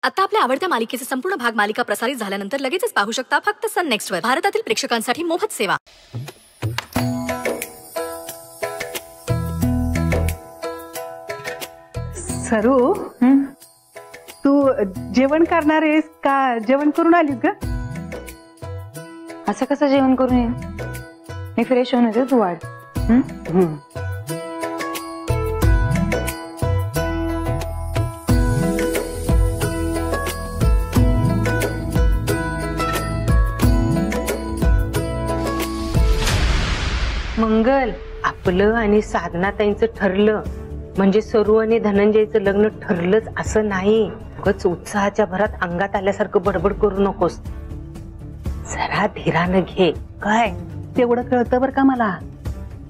आता आपल्या आवडत्या मालिकेचे संपूर्ण भाग मालिका प्रसारित झाल्यानंतर लगेचच पाहू शकता फक्त सन नेक्स्ट वर. भारतातील प्रेक्षकांसाठी मोफत सेवा. सरू, तू जेवण करणार आहेस का जेवण करून आलीस ग? असं कसं जेवण करून येईन? मी फ्रेश होऊन येते, तू वाढ. मंगल, आपलं आणि साधनाताईंचं ठरलं म्हणजे सरू आणि धनंजयचं लग्न ठरलंच असं नाही. उगाच उत्साहाच्या भरात अंगात आल्यासारखं बडबड करू नकोस. जरा धीरानं घे. काय तेवढं कळतं बरं का मला.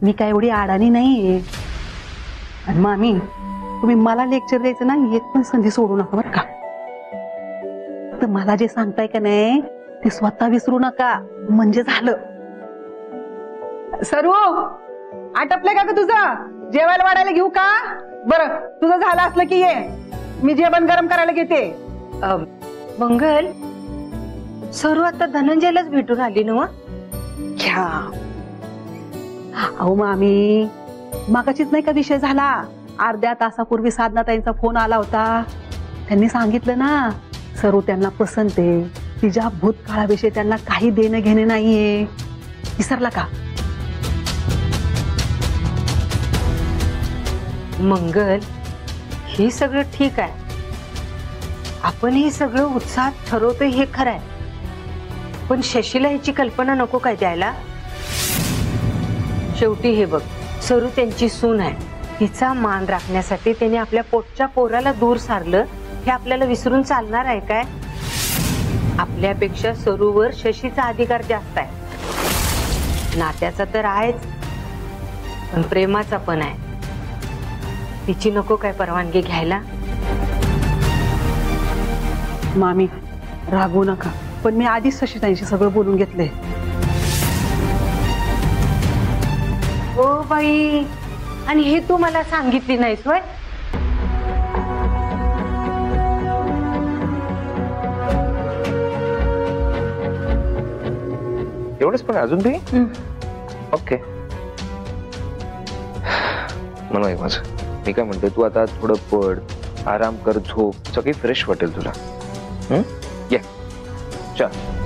मी काय एवढी अडाणी नाहीये. आणि मामी, तुम्ही मला लेक्चर द्यायचं ना एक पण संधी सोडू नका बरं का. तर मला जे सांगताय का नाही ते स्वतः विसरू नका म्हणजे झालं. सरू, आटपलंय का ग तुझं? जेवायला वाढायला घेऊ का? बरं, तुझं झालं असलं की ये, मी जेवण गरम करायला घेते. मंगल, सरू आता धनंजयलाच भेटून आली ना? घ्या. अहो मामी, मागाचीच नाही का विषय झाला. अर्ध्या तासापूर्वी साधनाताईंचा फोन आला होता. त्यांनी सांगितलं ना सरू त्यांना पसंत आहे. तिच्या भूतकाळाविषयी त्यांना काही देणं घेणं नाहीये. विसरला का? मंगल, हे सगळं ठीक आहे. आपण हे सगळं उत्साहात ठरवतोय हे खरं आहे. पण शशीला ह्याची कल्पना नको काय द्यायला? शेवटी हे बघ, सरू त्यांची सून आहे. तिचा मान राखण्यासाठी त्याने आपल्या पोटच्या पोराला दूर सारलं. हे आपल्याला विसरून चालणार आहे काय? आपल्यापेक्षा सरूवर शशीचा अधिकार जास्त आहे. नात्याचा तर आहेच, पण प्रेमाचा पण आहे. तिची नको काय परवानगी घ्यायला? मामी, रागवू नका, पण मी आधीच शशीताईंशी सगळं बोलून घेतलंय. हो बाई, आणि हे तू मला सांगितली नाहीस होय? एवढंच पण अजून ते? ओके. म्हणून माझं मी काय म्हणतोय, तू आता थोडं पड, आराम कर, झोप, सगळी फ्रेश वाटेल तुला. या चल.